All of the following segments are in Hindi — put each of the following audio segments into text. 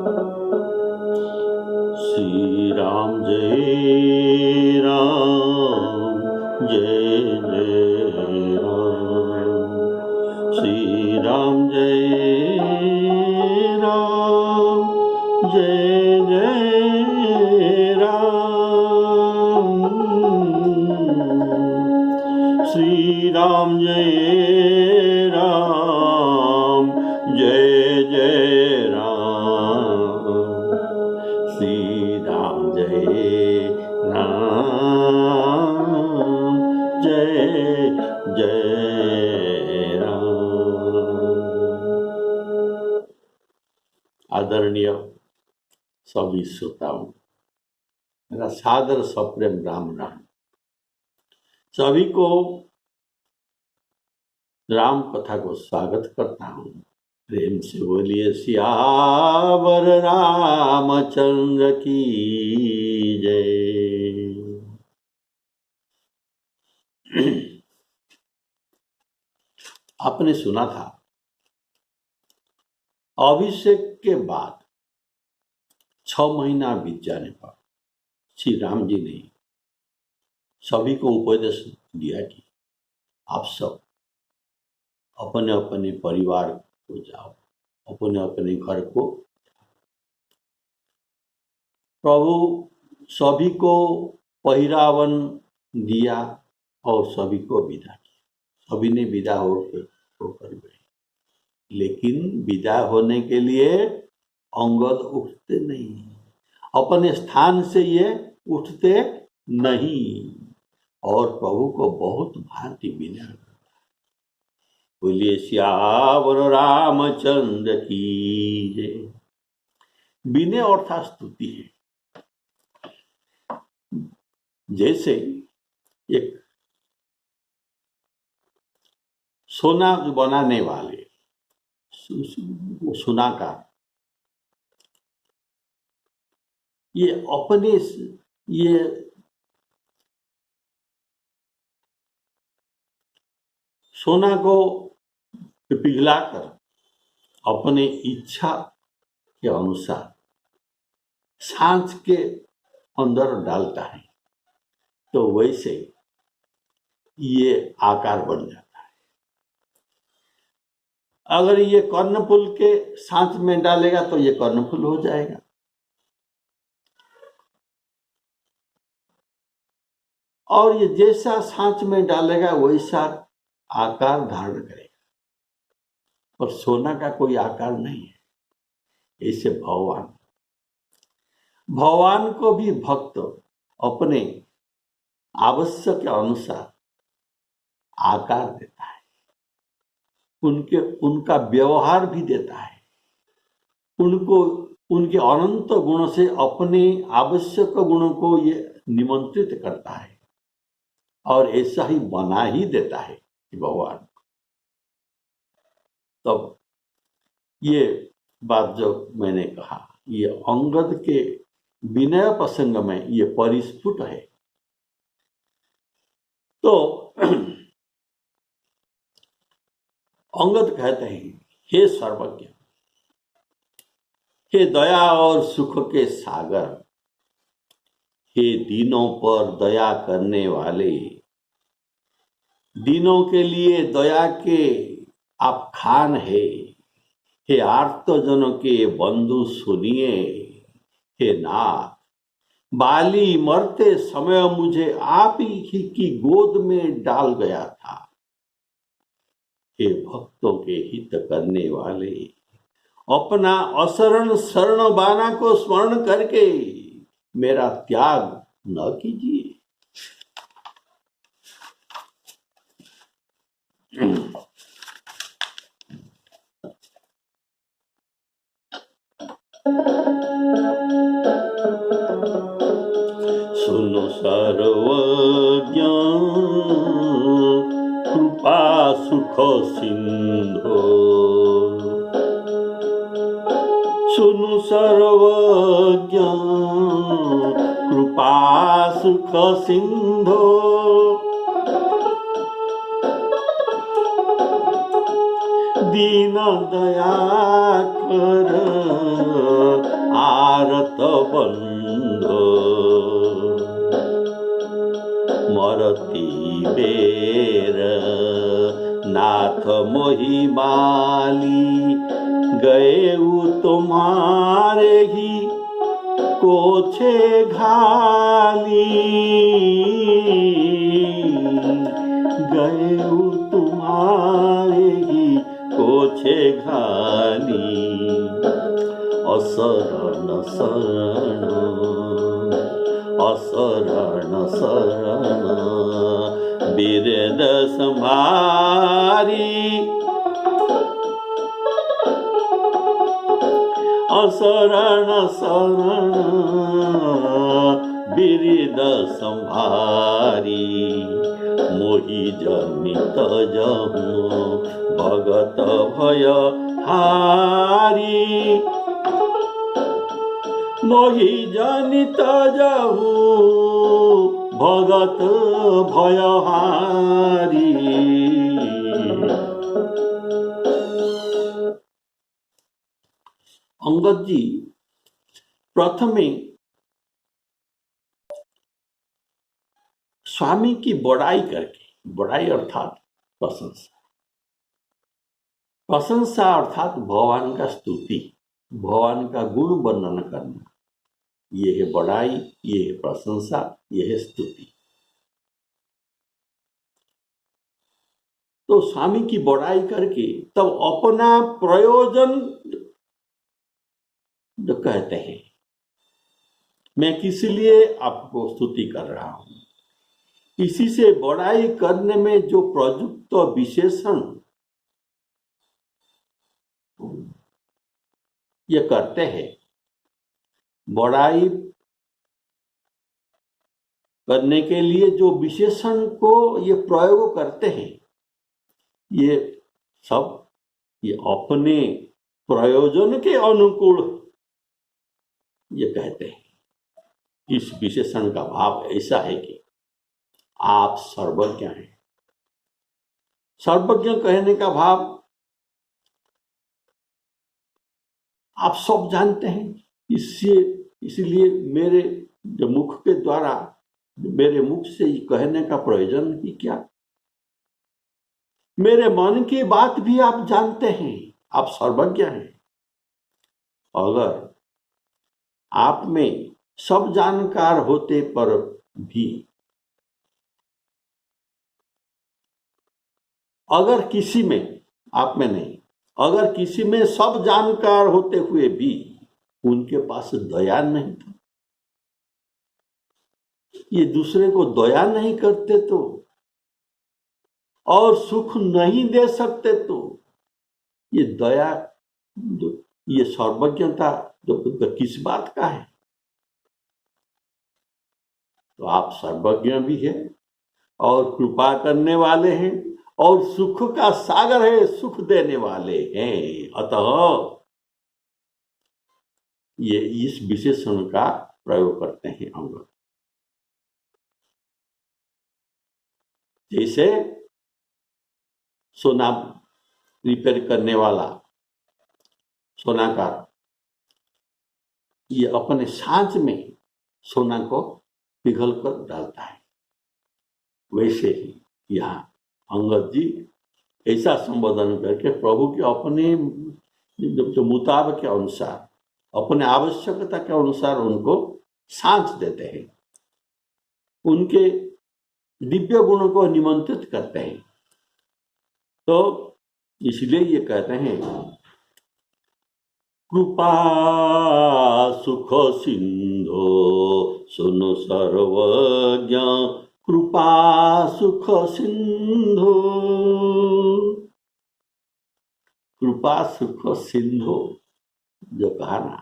श्री राम जय राम जय जय राम। श्री राम जय राम जय जय राम। श्री राम जय राम जय जय राम। श्री राम जय राम जय जय राम। आदरणीय सभी श्रोताओं, मेरा सादर सप्रेम राम राम। सभी को राम कथा को स्वागत करता हूँ। प्रेम से बोलिए सियावर रामचंद्र की जय। आपने सुना था, अभिषेक के बाद 6 महीना बीत जाने पर श्री राम जी ने सभी को उपदेश दिया कि आप सब अपने अपने परिवार को जाओ, अपने अपने घर को। प्रभु सभी को पहिरावन दिया और सभी को विदा किया। सभी ने विदा होकर गए, लेकिन विदा होने के लिए अंगद उठते नहीं, अपने स्थान से ये उठते नहीं और प्रभु को बहुत भांति विनय। बोलिए सियावर रामचंद्र की जय। विनय अर्थात स्तुति है। जैसे एक सोना बनाने वाले सोनाकार ये अपने ये सोना को पिघलाकर अपने इच्छा के अनुसार सांच के अंदर डालता है, तो वैसे ये आकार बन जाता है। अगर ये कर्णफूल के सांच में डालेगा तो ये कर्णफूल हो जाएगा। और ये जैसा सांच में डालेगा वैसा आकार धारण करेगा। और सोना का कोई आकार नहीं है। ऐसे भगवान को भी भक्त अपने आवश्यक के अनुसार आकार देता है, उनका व्यवहार भी देता है, उनको उनके अनंत गुणों से अपने आवश्यक गुणों को ये निमंत्रित करता है और ऐसा ही बना ही देता है भगवान। तब ये बात जो मैंने कहा, ये अंगद के विनय प्रसंग में ये परिस्फुट है। तो अंगद कहते हैं, हे सर्वज्ञ, हे दया और सुख के सागर, हे दीनों पर दया करने वाले, दीनों के लिए दया के आप खान है। हे आर्तजनों के बंधु सुनिए, हे नाथ, बाली मरते समय मुझे आप ही की गोद में डाल गया था। हे भक्तों के हित करने वाले, अपना असरण शरण बाना को स्मरण करके मेरा त्याग न कीजिए। सुनो सर्वज्ञ कृपा सुख सिंधो, सुनु सर्वज्ञ कृपा सुख सिंधो, दीन दया कर आरत बंधो मरती बेर नाथ मोहि माली गएउ तुम्हारे ही कोछे घाली गएउ तुम्हारे ही कोछे घाली असरण शरण असरण शरण बिरद संभारी असरण शरण बिरद संभारी मोहि जनित जहु भगत भय हारी मोहि जनित जहु भगत भय हारी। अंगद जी प्रथमे स्वामी की बड़ाई करके, बड़ाई अर्थात प्रशंसा, प्रशंसा अर्थात भगवान का स्तुति, भगवान का गुण वर्णन करना, ये है बड़ाई, ये है प्रशंसा, ये है स्तुति। तो स्वामी की बड़ाई करके तब अपना प्रयोजन जो कहते हैं, मैं किस लिए आपको स्तुति कर रहा हूं, इसी से बड़ाई करने में जो प्रयुक्त विशेषण ये करते हैं, बड़ाई करने के लिए जो विशेषण को ये प्रयोग करते हैं, ये सब ये अपने प्रयोजन के अनुकूल ये कहते हैं। इस विशेषण का भाव ऐसा है कि आप सर्वज्ञ हैं। सर्वज्ञ कहने का भाव आप सब जानते हैं, इसलिए मेरे जो मुख के द्वारा, मेरे मुख से कहने का प्रयोजन ही क्या, मेरे मन की बात भी आप जानते हैं, आप सर्वज्ञ हैं। अगर आप में सब जानकार होते पर भी अगर किसी में, आप में नहीं, अगर किसी में सब जानकार होते हुए भी उनके पास दया नहीं था, ये दूसरे को दया नहीं करते तो और सुख नहीं दे सकते तो ये दया, ये सर्वज्ञता तो किस बात का है। तो आप सर्वज्ञ भी है और कृपा करने वाले हैं और सुख का सागर है, सुख देने वाले हैं। अतः ये इस विशेषण का प्रयोग करते हैं अंगद। जैसे सोना रिपेयर करने वाला सोनाकार, ये अपने सांच में सोना को पिघल कर डालता है, वैसे ही यहाँ अंगद जी ऐसा संबोधन करके प्रभु के अपने जो मुताबिक के अनुसार, अपने आवश्यकता के अनुसार उनको सांच देते हैं, उनके दिव्य गुणों को निमंत्रित करते हैं। तो इसलिए ये कहते हैं, कृपा सुख सिंधो सुनो सर्वज्ञ, कृपा सुख सिंधु, कृपा सुख सिंधु जो कहा ना,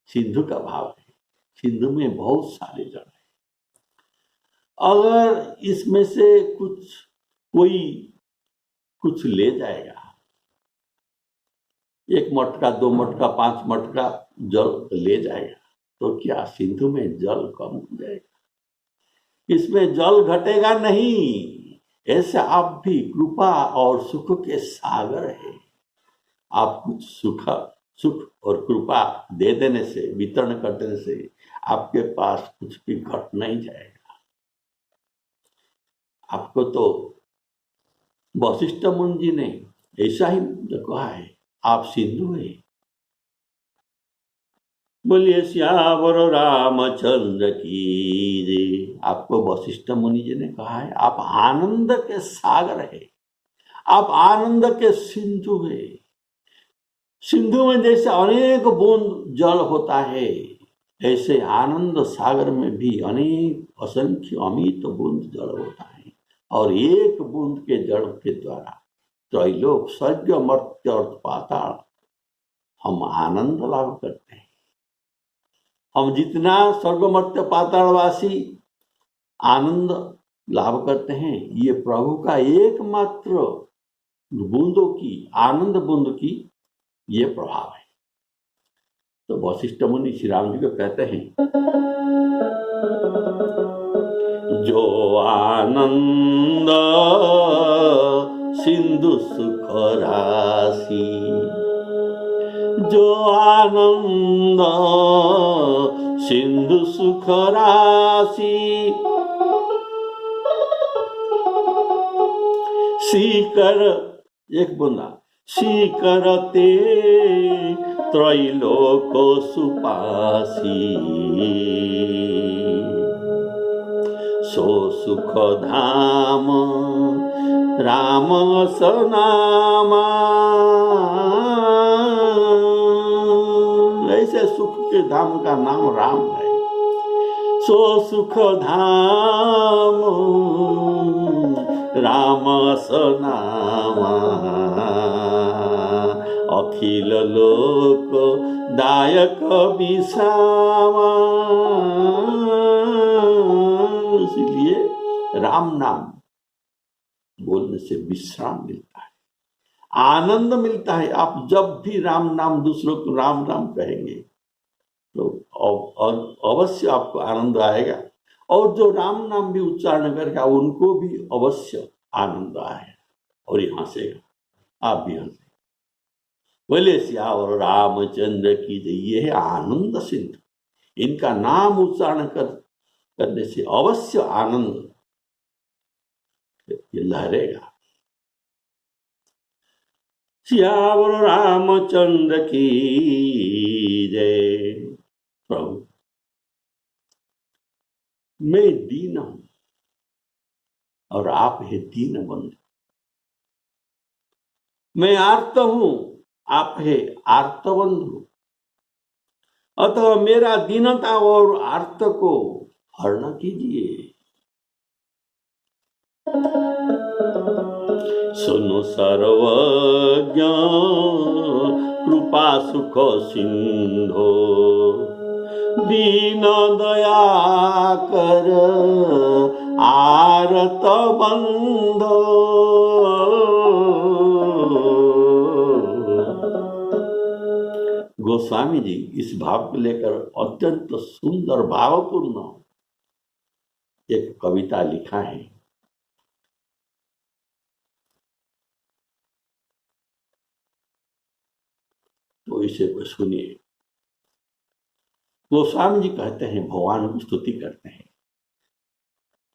सिंधु का भाव है, सिंधु में बहुत सारे जल है। अगर इसमें से कोई कुछ ले जाएगा, एक मटका, 2 मटका, 5 मटका जल ले जाएगा, तो क्या सिंधु में जल कम हो जाएगा? इसमें जल घटेगा नहीं। ऐसे आप भी कृपा और सुख के सागर है, आप कुछ सुख और कृपा दे देने से, वितरण कर देने से आपके पास कुछ भी घट नहीं जाएगा। आपको तो वशिष्ठ मुनि जी ने ऐसा ही कहा है, आप सिंधु हैं। बोलिए श्यावर रामचंद्र की जय। आपको वशिष्ठ मुनि जी ने कहा है, आप आनंद के सागर है, आप आनंद के सिंधु है। सिंधु में जैसे अनेक बूंद जल होता है, ऐसे आनंद सागर में भी अनेक असंख्य अमित बूंद जल होता है, और एक बूंद के जल के द्वारा त्रैलोक स्वर्ग मर्त्य और पाताल हम आनंद लाभ करते हैं। हम जितना स्वर्ग मर्त्य पातालवासी आनंद लाभ करते हैं, ये प्रभु का एकमात्र बूंदों की, आनंद बूंद की ये प्रभाव है। तो वशिष्ठ मुनि श्री राम जी को कहते हैं, जो आनंद सिंधु सुख राशि, जो आनंद सिंधु सुख राशि, सीकर एक बूंदा सीकरते त्रैलोक सुपासी, सो सुख धाम राम सनामा। ऐसे सुख के धाम का नाम राम है। सो सुख धाम राम सनामा, अखिल लोक दायक विश्रामा। इसलिए राम नाम बोलने से विश्राम मिलता है, आनंद मिलता है। आप जब भी राम नाम दूसरों को राम राम कहेंगे तो अवश्य आपको आनंद आएगा, और जो राम नाम भी उच्चारण करेगा उनको भी अवश्य आनंद आएगा और ये हंसेगा, आप भी हंसे। बोले श्यावर रामचंद्र की जय। ये है आनंद सिंधु, इनका नाम उच्चारण करने से अवश्य आनंद ये लहरेगा। श्यावर रामचंद्र की जय। प्रभु मैं दीन हूं और आप है दीन बंधु, मैं आर्त हूं, आप है आर्त बंधु, अतः मेरा दीनता और आर्त को हरण कीजिए। सुनो सर्वज्ञ कृपा सुख सिंधो, दीन दया कर आरत बंधो। गोस्वामी जी इस भाव को लेकर अत्यंत सुंदर भावपूर्ण एक कविता लिखा है। तो इसे को सुनिए। गोस्वामी जी कहते हैं, भगवान की स्तुति करते हैं,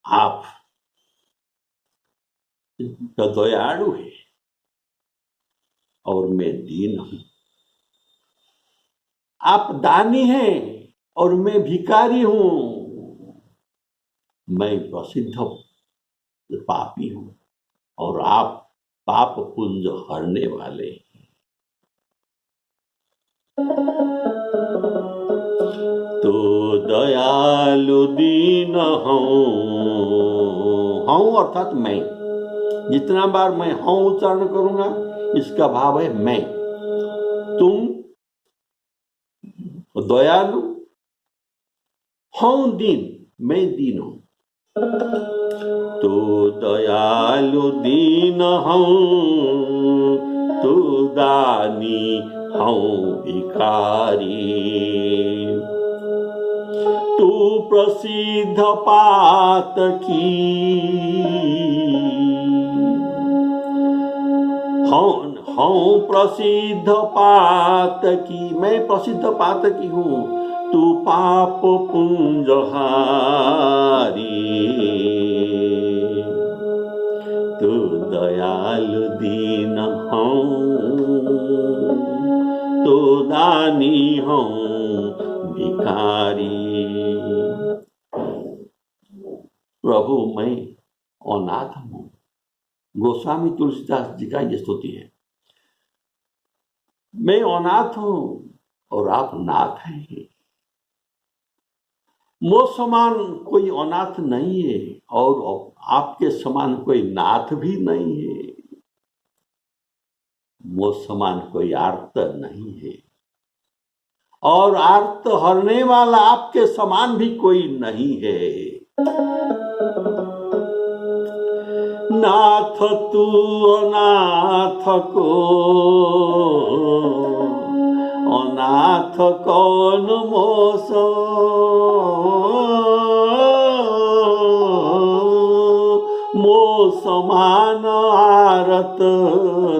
आप तो दयालु है और मैं दीन हूं। आप दानी हैं और मैं भिखारी हूं। मैं प्रसिद्ध पापी हूं और आप पाप पुंज हरने वाले हैं। तो दयालु दीन हूं अर्थात मैं, जितना बार मैं हूं उच्चारण करूंगा इसका भाव है मैं। तुम दयालु, हूं दीन, मैं दीन हूं। तो दयालु दीन हूं, तू दानी हूं भिखारी। तू प्रसिद्ध पात की हूँ प्रसिद्ध पातकी, मैं प्रसिद्ध पातकी हूँ, तू पाप पुंजहारी, तू दयालु दीन हूँ, तो दानी हूँ भिखारी। प्रभु मैं अनाथ हूँ। गोस्वामी तुलसीदास जी का ये स्तुति है। मैं अनाथ हूँ और आप नाथ हैं। मो समान कोई अनाथ नहीं है और आपके समान कोई नाथ भी नहीं है। मो समान कोई आर्त नहीं है और आर्त हरने वाला आपके समान भी कोई नहीं है। नाथ तू अनाथ को, अनाथ कौन मोस, मो समान आरत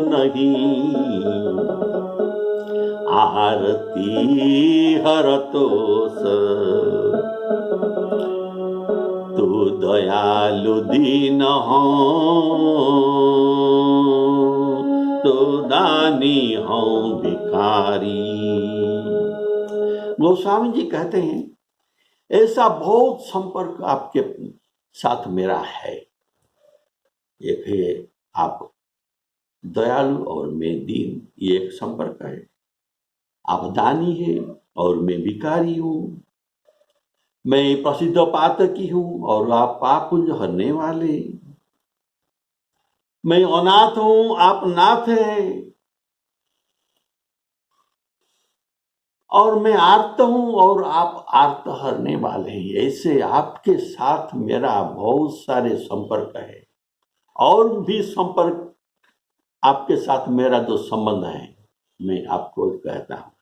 नहीं, आरती हरतोस, तू दयालु दीन हो, तो दानी हो भिखारी। गोस्वामी जी कहते हैं ऐसा बहुत संपर्क आपके साथ मेरा है। एक है आप दयालु और मैं दीन, ये एक संपर्क है। आप दानी है और मैं भिखारी हूँ। मैं प्रसिद्ध पातकी हूँ और आप पापुंज हरने वाले। मैं अनाथ हूँ, आप नाथ हैं, और मैं आर्त हूँ और आप आर्त हरने वाले हैं। ऐसे आपके साथ मेरा बहुत सारे संपर्क है और भी संपर्क आपके साथ मेरा जो संबंध है मैं आपको कहता हूँ।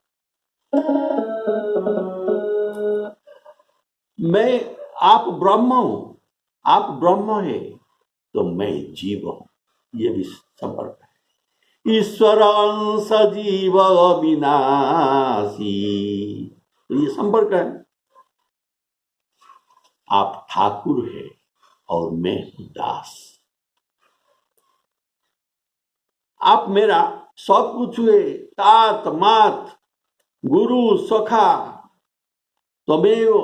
मैं, आप ब्रह्म हूँ, आप ब्रह्म है तो मैं जीव हूँ, ये भी संपर्क है। ईश्वर अंश जीव विनाशी, ये संपर्क है। आप ठाकुर है और मैं हूं दास। आप मेरा सब कुछ हुए, तात मात गुरु सखा त्वमेव,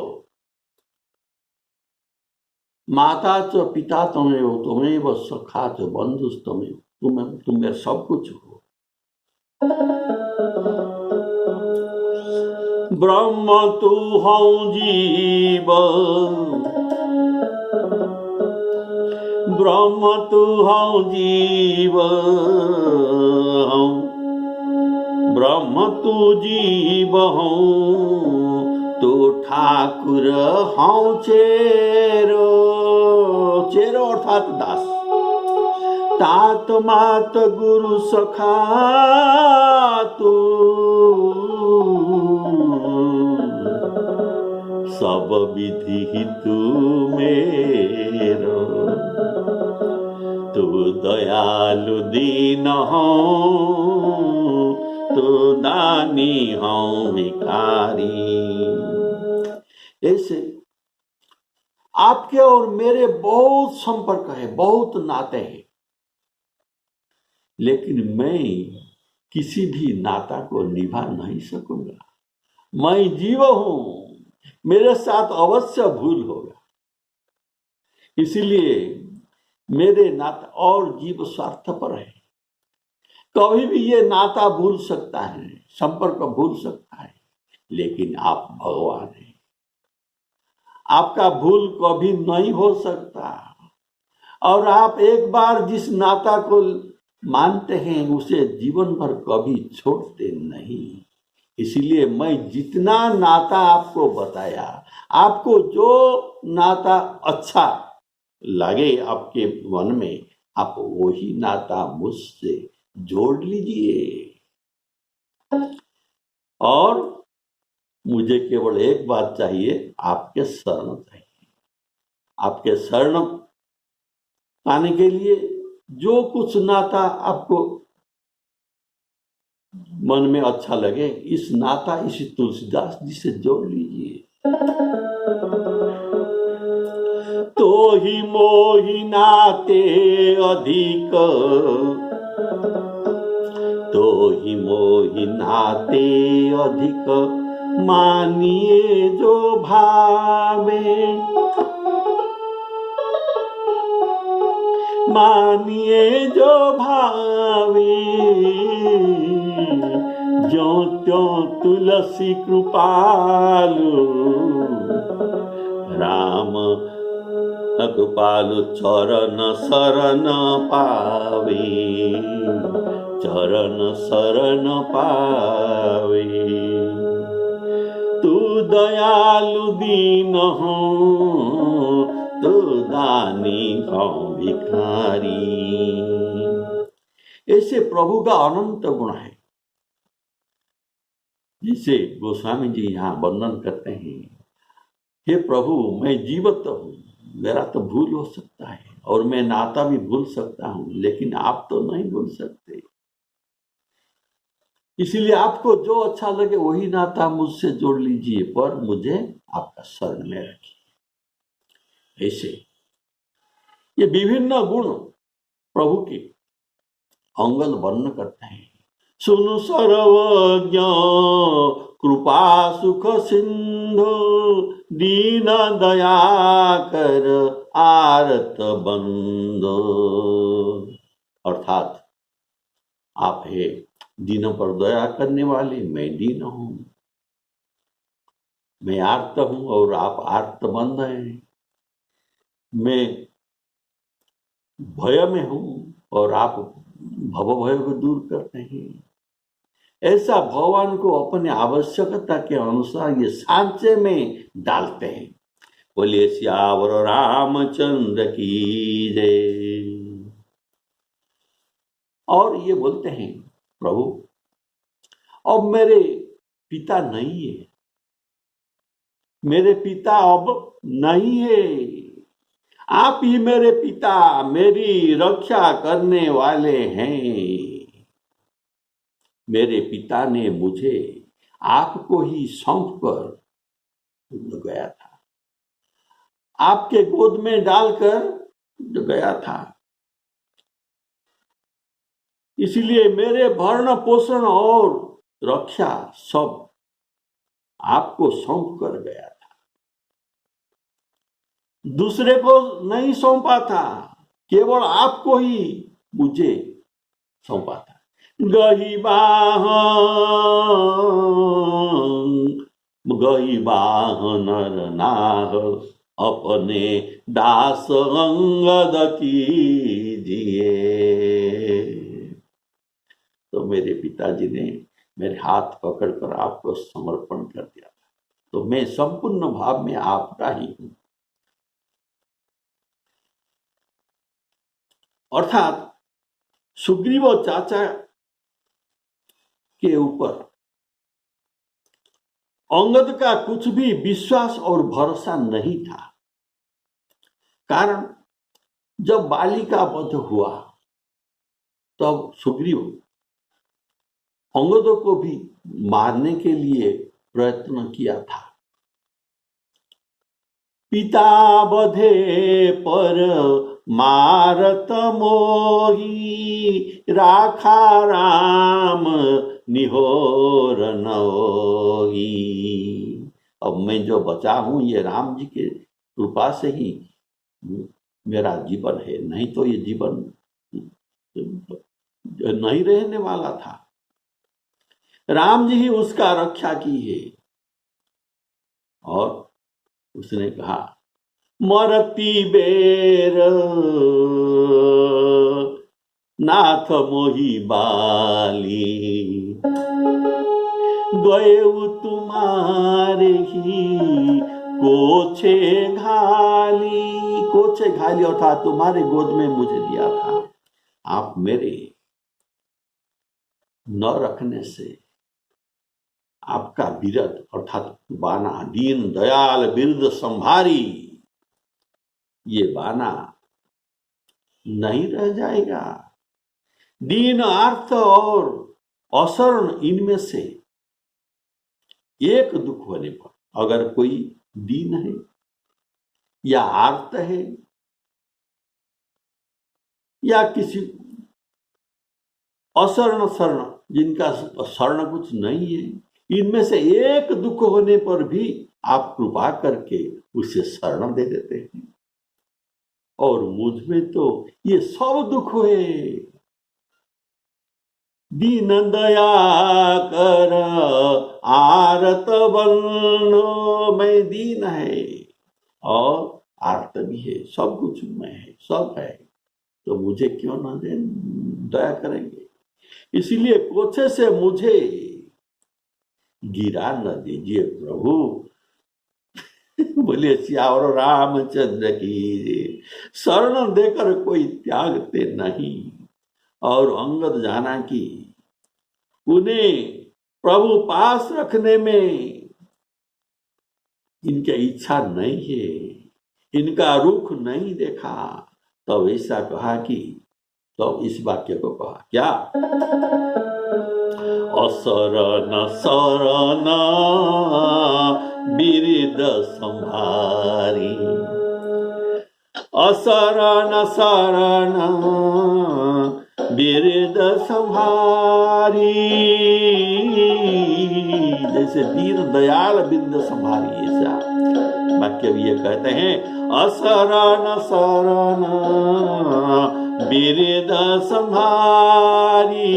माता च पिता त्वमेव, त्वमेव सखा च बंधुस्तमेव, तुम मेरा सब कुछ हो। ब्रह्म तू हूँ जीव, ब्रह्म तू हूँ जीव, ब्रह्म तू जीव हूँ, तो ठाकुर हूँ चेरो, चेरो अर्थात दास। तात मात गुरु सखा तू, सब विधि तू मेरो, तू दयालु दीन हो, तू दानी हो भिखारी। ऐसे आपके और मेरे बहुत संपर्क है, बहुत नाते हैं, लेकिन मैं किसी भी नाता को निभा नहीं सकूंगा। मैं जीव हूं, मेरे साथ अवश्य भूल होगा। इसीलिए मेरे नाता, और जीव स्वार्थपर है, कभी भी ये नाता भूल सकता है, संपर्क भूल सकता है, लेकिन आप भगवान हैं, आपका भूल कभी नहीं हो सकता। और आप एक बार जिस नाता को मानते हैं उसे जीवन भर कभी छोड़ते नहीं। इसलिए मैं जितना नाता आपको बताया, आपको जो नाता अच्छा लगे आपके मन में, आप वही नाता मुझसे जोड़ लीजिए। और मुझे केवल एक बात चाहिए, आपके शरण चाहिए। आपके शरण पाने के लिए जो कुछ नाता आपको मन में अच्छा लगे, इस नाता इसी तुलसीदास जी से जोड़ लीजिए। तो ही मोहि नाते अधिक, तो ही मोहि नाते अधिक, मानिए जो भावे, मानिए जो भावे, ज्यों त्यों तुलसी कृपालु, राम कृपालु चरण शरण पावे, चरण शरण पावे। तू दयालु दीन हो, तू दानी हो भिखारी। ऐसे प्रभु का अनंत गुण है। जिसे गोस्वामी जी यहाँ वर्णन करते हैं, हे प्रभु मैं जीवित हूँ, मेरा तो भूल हो सकता है और मैं नाता भी भूल सकता हूँ, लेकिन आप तो नहीं भूल सकते। इसीलिए आपको जो अच्छा लगे वही नाता मुझसे जोड़ लीजिए, पर मुझे आपका शरण में रखिए। ऐसे ये विभिन्न गुण प्रभु के अंगल वर्ण करते हैं। सुनु सर्वज्ञ कृपा सुख सिंधु, दीन दया कर आरत बंधु। अर्थात आप है दीनों पर दया करने वाले, मैं दीन हूं, मैं आर्त हूं और आप आर्त बंद हैं। मैं भय में हूं और आप भव भय को दूर करते हैं। ऐसा भगवान को अपने आवश्यकता के अनुसार ये सांचे में डालते हैं। बोलिए सियावर रामचंद्र की जय। और ये बोलते हैं प्रभु अब मेरे पिता नहीं है, मेरे पिता अब नहीं है, आप ही मेरे पिता, मेरी रक्षा करने वाले हैं। मेरे पिता ने मुझे आपको ही सौंप कर गया था, आपके गोद में डालकर गया था। इसलिए मेरे भरण पोषण और रक्षा सब आपको सौंप कर गया था, दूसरे को नहीं सौंपा था, केवल आपको ही मुझे सौंपा था। गही बाह नर अपने दास अंगद कीजिए। तो मेरे पिताजी ने मेरे हाथ पकड़कर आपको समर्पण कर दिया था, तो मैं संपूर्ण भाव में आपका ही हूं। अर्थात सुग्रीव चाचा के ऊपर अंगद का कुछ भी विश्वास और भरोसा नहीं था। कारण जब बाली का वध हुआ तब सुग्रीव अंगद को भी मारने के लिए प्रयत्न किया था। पिता बधे पर मारत मोही, राखा राम निहोर नोही। अब मैं जो बचा हूं ये राम जी के कृपा से ही मेरा जीवन है, नहीं तो ये जीवन नहीं रहने वाला था। राम जी ही उसका रक्षा की है। और उसने कहा मरती बेर नाथ मोही बाली, गए तुम्हारे ही कोछे घाली। कोछे घाली अर्थात तुम्हारे गोद में मुझे दिया था, आप मेरे न रखने से आपका बिरद अर्थात बाना, दीन दयाल बिरद संभारी, ये बाना नहीं रह जाएगा। दीन आर्त और अशरण इनमें से एक दुख होने पर अगर कोई दीन है या आर्त है या किसी अशरण शरण जिनका शरण कुछ नहीं है, इनमें से एक दुख होने पर भी आप कृपा करके उसे शरण दे देते हैं। और मुझ में तो ये सब दुख हुए। दीन दया कर आरत बनो, मैं दीन है और आर्त भी है, सब कुछ में है, सब है, तो मुझे क्यों ना दे, दया करेंगे। इसीलिए कोचे से मुझे गिरा न दीजिए प्रभु। बोलिए सियावर रामचंद्र की। शरण देकर कोई त्यागते नहीं। और अंगद जाना कि उन्हें प्रभु पास रखने में इनकी इच्छा नहीं है, इनका रुख नहीं देखा, तब ऐसा कहा कि तब इस वाक्य को कहा क्या, असरण शरण बिरद संभारी, असरण शरण बिरद संभारी। जैसे दीन दयाल बिरद संभारी, ऐसा वाक्य भी ये कहते हैं, असरण शरण बिरद संभारी,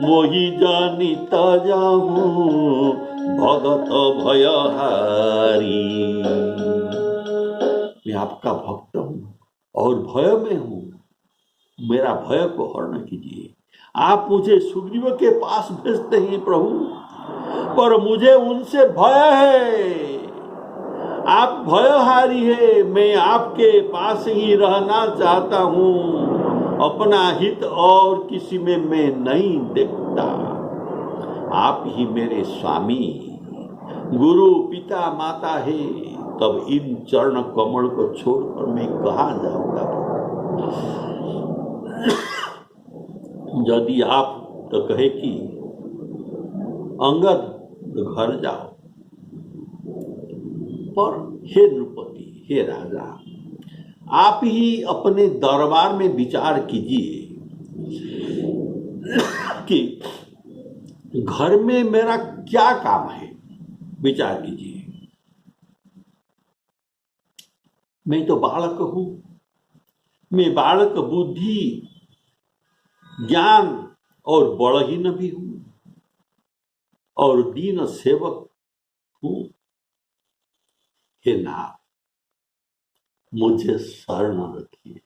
मोहि जनित जाहूं भगत भयहारी। मैं आपका भक्त हूं और भय में हूं, मेरा भय को हरण कीजिए। आप मुझे सुग्रीव के पास भेजते हैं प्रभु, पर मुझे उनसे भय है। आप भयहारी है, मैं आपके पास ही रहना चाहता हूं, अपना हित और किसी में मैं नहीं देखता। आप ही मेरे स्वामी, गुरु, पिता, माता है, तब इन चरण कमल को छोड़कर मैं कहाँ जाऊंगा। यदि आप तो कहे कि अंगद घर जाओ, पर हे नृपति, हे राजा, आप ही अपने दरबार में विचार कीजिए कि घर में मेरा क्या काम है, विचार कीजिए। मैं तो बालक हूं, मैं बालक बुद्धि ज्ञान और बड़हीन भी हूं और दीन सेवक हूं। हे नाथ, मुझे शरण रखिए।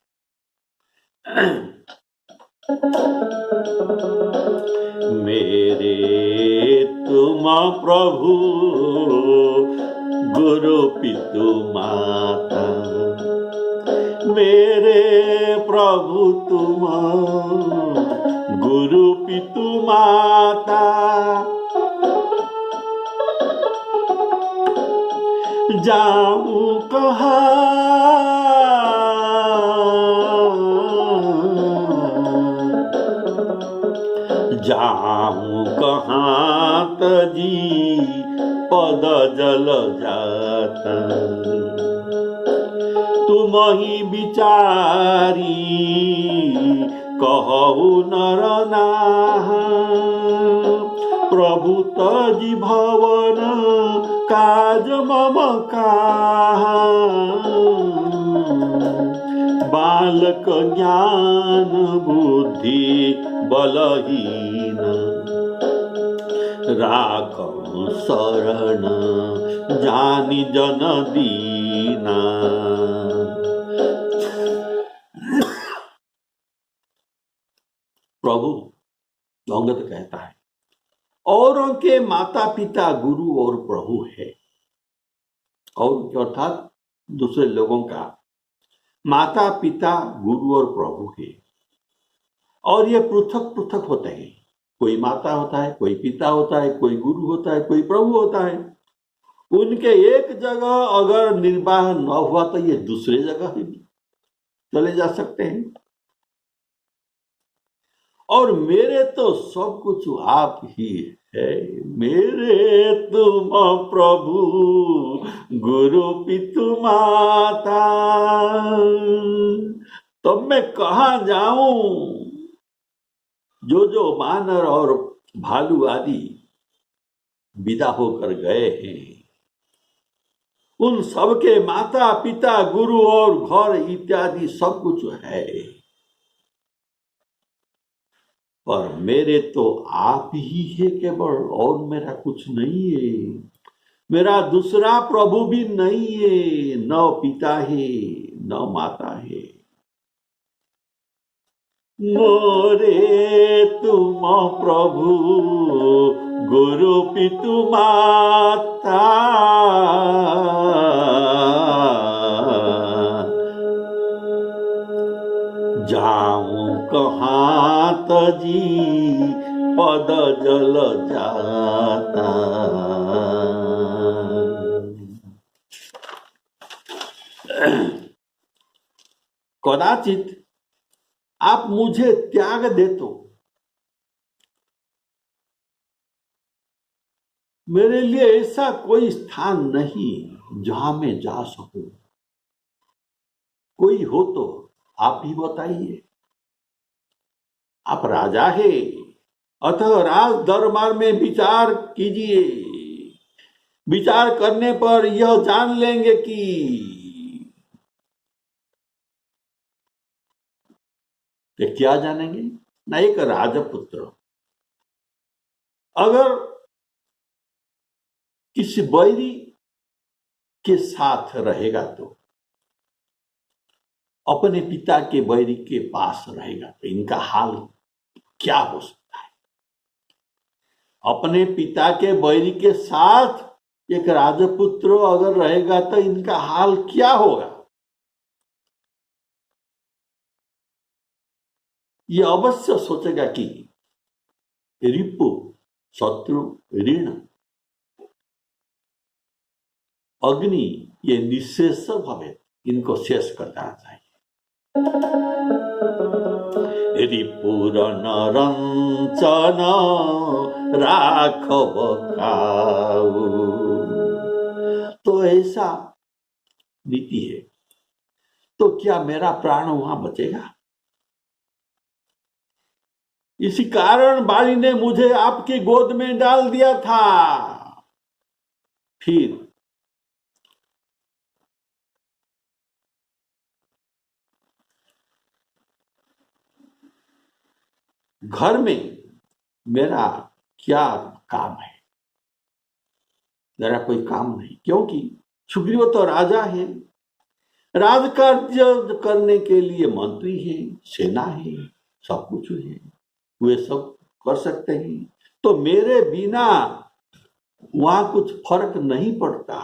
मेरे तुम प्रभु गुरु पितु माता, मेरे प्रभु तुम गुरु पितु माता, जाऊं कहाँ जाऊं कहाँ तजी पद जल जाता, तुम ही विचारी कहु नर नाहा, प्रभु तजी भवन काज मम काहा, बालक ज्ञान बुद्धि बलहीन, राखौ शरण जानि जन दीना। प्रभु अंगद कहता है, औरों के माता पिता गुरु और प्रभु है, और अर्थात दूसरे लोगों का माता पिता गुरु और प्रभु है, और ये पृथक पृथक होते हैं। कोई माता होता है, कोई पिता होता है, कोई गुरु होता है, कोई प्रभु होता है। उनके एक जगह अगर निर्वाह न हुआ तो ये दूसरे जगह ही चले जा सकते हैं। और मेरे तो सब कुछ आप ही है। मेरे तुम प्रभु गुरु पितु माता, तब मैं कहाँ जाऊं? जो वानर और भालू आदि विदा होकर गए हैं, उन सबके माता पिता गुरु और घर इत्यादि सब कुछ है, पर मेरे तो आप ही है केवल, और मेरा कुछ नहीं है। मेरा दूसरा प्रभु भी नहीं है, न पिता है न माता है। मोरे तुम प्रभु गुरु पितु माता, जाऊं कहाँ तजी पद जल जाता। कदाचित आप मुझे त्याग दे तो मेरे लिए ऐसा कोई स्थान नहीं जहां मैं जा सकूं। कोई हो तो आप ही बताइए। आप राजा है, अतः राज दरबार में विचार कीजिए। विचार करने पर यह जान लेंगे कि क्या जानेंगे ना, एक राजपुत्र अगर किसी बैरी के साथ रहेगा तो अपने पिता के बैरी के पास रहेगा तो इनका हाल क्या हो सकता है? अपने पिता के बैरी के साथ एक राजपुत्र अगर रहेगा तो इनका हाल क्या होगा? ये अवश्य सोचेगा कि रिपु शत्रु ऋण अग्नि ये निशेष भावे इनको शेष कर देना चाहिए। रिपुर नरंचन राघव खाऊ, तो ऐसा नीति है तो क्या मेरा प्राण वहां बचेगा? इसी कारण बाली ने मुझे आपकी गोद में डाल दिया था। फिर घर में मेरा क्या काम है? मेरा कोई काम नहीं, क्योंकि सुग्रीव तो राजा है, राजकार्य करने के लिए मंत्री है, सेना है, सब कुछ है, वे सब कर सकते हैं। तो मेरे बिना वहां कुछ फर्क नहीं पड़ता,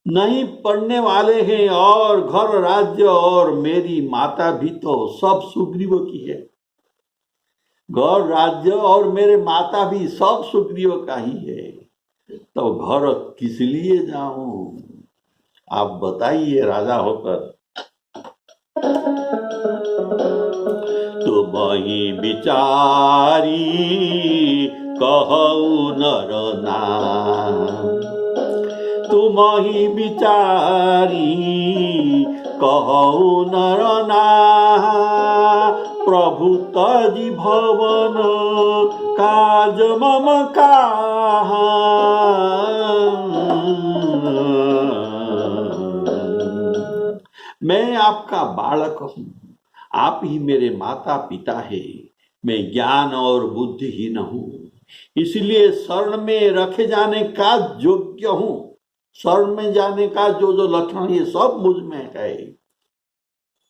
नहीं पड़ने वाले हैं। और घर राज्य और मेरी माता भी तो सब सुग्रीव की है। घर राज्य और मेरे माता भी सब सुग्रीव का ही है, तो घर किस लिए जाऊं? आप बताइए राजा होकर। तुम ही विचारी कहु नर नाम, तुम ही विचारी कहु नर नाम, प्रभु तजी भवन काज मम कहा। मैं आपका बालक हूं, आप ही मेरे माता पिता है। मैं ज्ञान और बुद्धिहीन हूं, इसलिए शरण में रखे जाने का योग्य हूं। शरण में जाने का जो जो लक्षण ये सब मुझ में है।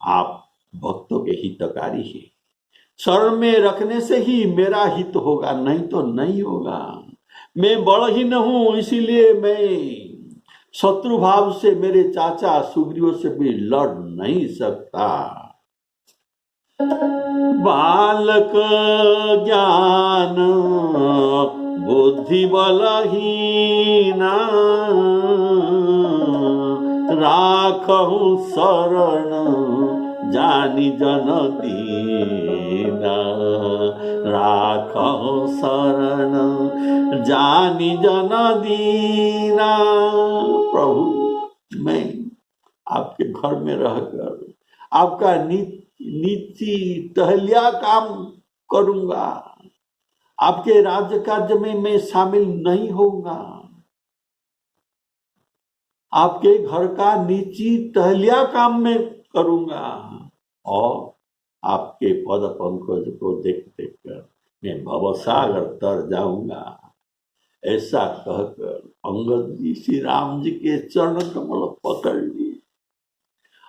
आप भक्तों के हितकारी है, शरण में रखने से ही मेरा हित होगा, नहीं तो नहीं होगा। मैं बड़हीन हूं, इसीलिए मैं शत्रु भाव से मेरे चाचा सुग्रीव से भी लड़ नहीं सकता। बालक ज्ञान बुद्धि बलहीना, राखहु शरण जानी जन दीना, राखो शरण जानी जन दीना। प्रभु, मैं आपके घर में रहकर आपका नीति टहलिया काम करूंगा, आपके राज्य कार्य में मैं शामिल नहीं होऊंगा, आपके घर का नीति टहलिया काम में करूंगा, और आपके पद पंकज को देख देख कर मैं भवसागर तर जाऊंगा। ऐसा कहकर अंगद जी श्री राम जी के चरण कमल पकड़ लिए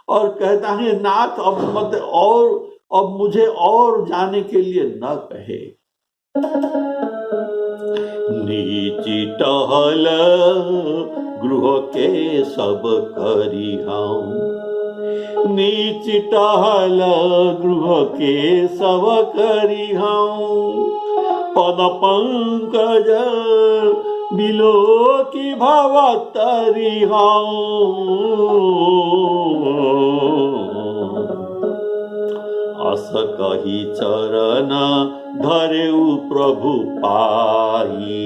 और कहता है, नाथ अब मत, और अब मुझे और जाने के लिए न कहे। नीची टहल गृह के सब करी हम, नीची टहल गृह के सब करी हम, पद पंकज बिलो की भवतरी हम। अस कही चरण धरेउ प्रभु पाई,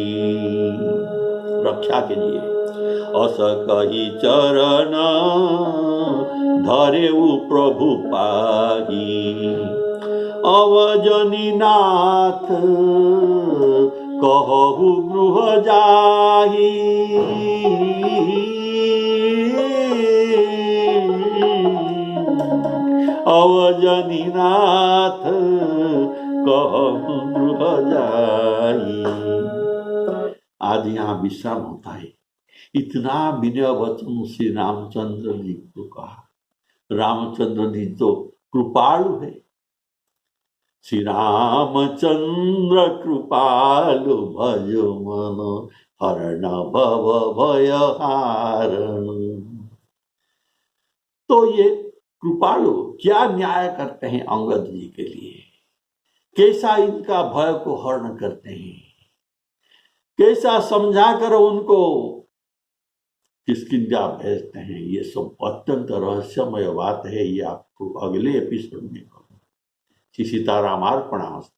रक्षा कीजिए। अस कही चरण धरेउ प्रभु पाई, अवजनी नाथ कहु गृह जाही, अवजनी नाथ कहु गृह जाही। आज यहाँ विश्राम होता है। इतना विनय वचन श्री रामचंद्र जी को कहा। रामचंद्र जी तो कृपालु है। श्री रामचंद्र कृपालु भजो मन, हरण भव भय हारण। तो ये कृपालु क्या न्याय करते हैं अंगद जी के लिए, कैसा इनका भय को हरण करते हैं, कैसा समझाकर उनको किसकिंजा भेजते हैं। ये सब अत्यंत रहस्यमय बात है। ये आपको अगले एपिसोड में कहूँ। सीताराम अर्पणमस्तु।